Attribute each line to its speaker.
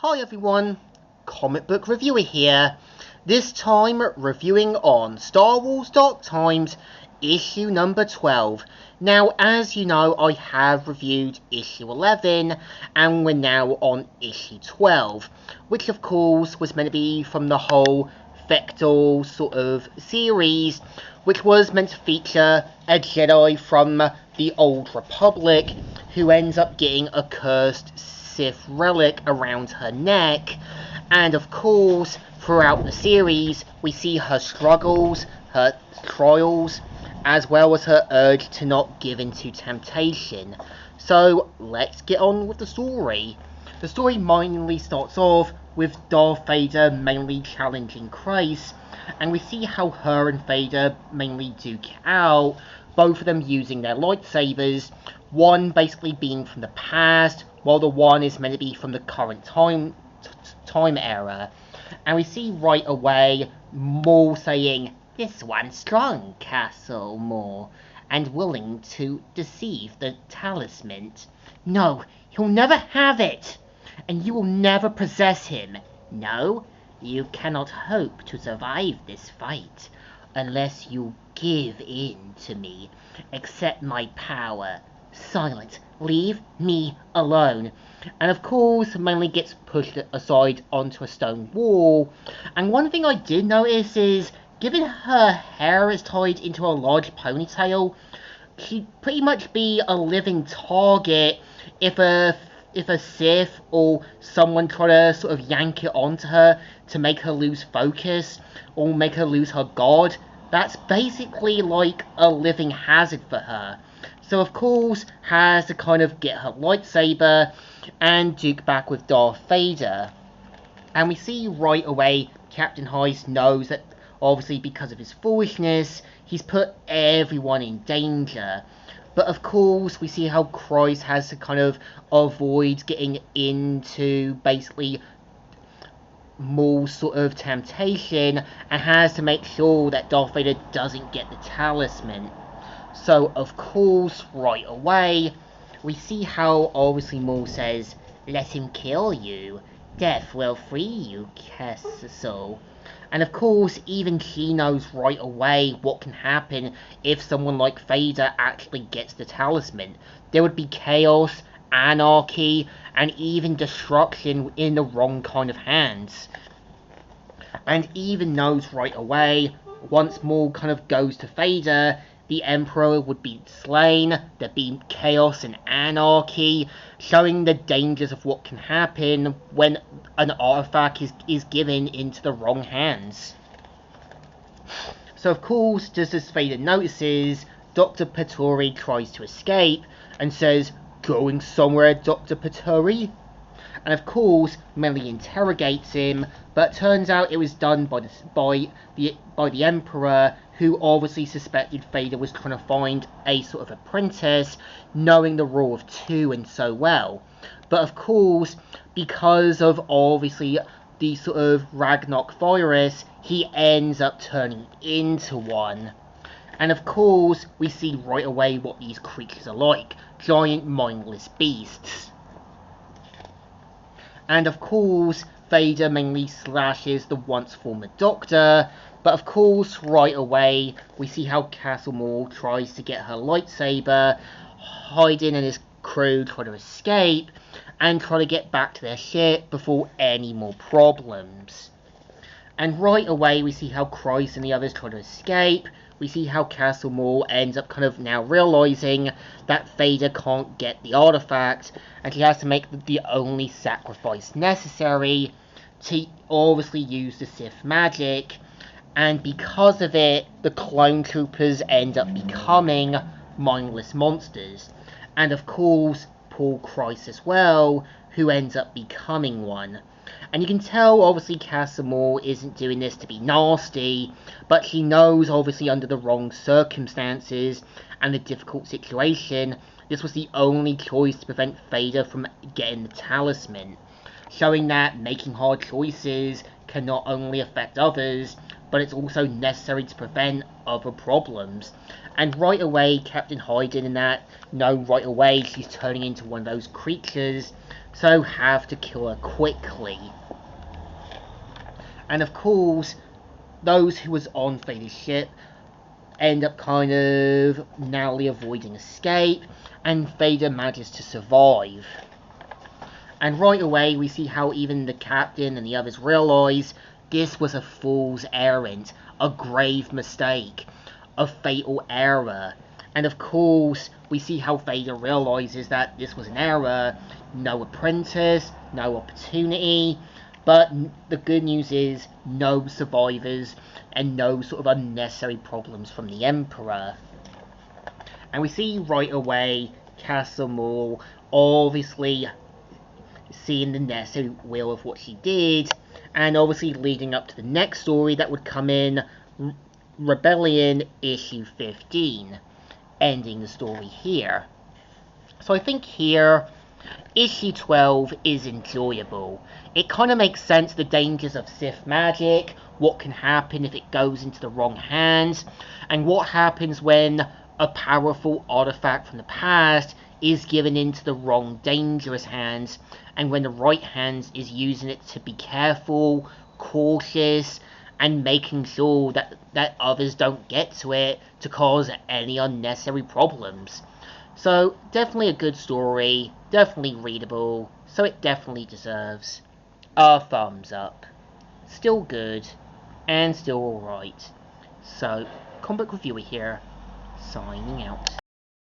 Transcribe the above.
Speaker 1: Hi everyone, Comic Book Reviewer here. This time reviewing on Star Wars Dark Times issue number 12. Now, as you know, I have reviewed issue 11 and we're now on issue 12, which of course was meant to be from the whole Vector sort of series, which was meant to feature a Jedi from the Old Republic who ends up getting a cursed Sith relic around her neck, and of course throughout the series we see her struggles, her trials, as well as her urge to not give in to temptation. So let's get on with the story. The story mainly starts off with Darth Vader mainly challenging Christ, and we see how her and Vader mainly duke out, both of them using their lightsabers, one basically being from the past, while the one is meant to be from the current time era. And we see right away Maul saying, "This one's strong, Castle Maul, and willing to deceive the talisman. No, he'll never have it, and you will never possess him. No, you cannot hope to survive this fight unless you give in to me. Accept my power. Silence. Leave me alone." And of course, mainly gets pushed aside onto a stone wall. And one thing I did notice is, given her hair is tied into a large ponytail, she'd pretty much be a living target if a Sith or someone try to sort of yank it onto her to make her lose focus or make her lose her guard. That's basically like a living hazard for her. So of course has to kind of get her lightsaber and duke back with Darth Vader. And we see right away Captain Heist knows that obviously because of his foolishness he's put everyone in danger. But of course we see how Christ has to kind of avoid getting into basically Maul's sort of temptation and has to make sure that Darth Vader doesn't get the talisman. So of course right away we see how obviously Maul says, "Let him kill you. Death will free you, Castle." And of course even she knows right away what can happen if someone like Vader actually gets the talisman. There would be chaos, anarchy, and even destruction in the wrong kind of hands. And even knows right away, once Maul kind of goes to Vader, the Emperor would be slain, there'd be chaos and anarchy, showing the dangers of what can happen when an artifact is given into the wrong hands. So of course, just as Vader notices, Dr. Paturi tries to escape and says, "Going somewhere, Dr. Paturi?" And of course, Melly interrogates him, but it turns out it was done by the Emperor, who obviously suspected Vader was trying to find a sort of apprentice, knowing the rule of two and so well. But of course, because of obviously the sort of Ragnarok virus, he ends up turning into one. And of course, we see right away what these creatures are like: giant mindless beasts. And of course, Vader mainly slashes the once former Doctor, but of course, right away, we see how Castle Maul tries to get her lightsaber, Hayden and his crew try to escape, and try to get back to their ship before any more problems. And right away, we see how Christ and the others try to escape. We see how Castle Maul ends up kind of now realizing that Vader can't get the artifact, and she has to make the only sacrifice necessary to obviously use the Sith magic. And because of it, the clone troopers end up becoming mindless monsters. And of course, Paul Christ as well, who ends up becoming one. And you can tell, obviously, Castle Maul isn't doing this to be nasty, but she knows, obviously, under the wrong circumstances and the difficult situation, this was the only choice to prevent Vader from getting the talisman, showing that making hard choices can not only affect others, but it's also necessary to prevent other problems. And right away, Captain Hayden in that, know right away she's turning into one of those creatures so have to kill her quickly. And of course, those who was on Vader's ship end up kind of narrowly avoiding escape, and Vader manages to survive. And right away we see how even the captain and the others realise this was a fool's errand, a grave mistake, a fatal error. And of course, we see how Vader realises that this was an error, no apprentice, no opportunity, but the good news is no survivors and no sort of unnecessary problems from the Emperor. And we see right away Castle Maul obviously seeing the necessary will of what she did, and obviously leading up to the next story that would come in, Rebellion issue 15, ending the story here. So I think here, issue 12 is enjoyable. It kind of makes sense, the dangers of Sith magic, what can happen if it goes into the wrong hands, and what happens when a powerful artifact from the past is given into the wrong dangerous hands, and when the right hands is using it to be careful, cautious, and making sure that others don't get to it to cause any unnecessary problems. So definitely a good story, definitely readable, so it definitely deserves a thumbs up. Still good, and still alright. So, comic book reviewer here, signing out.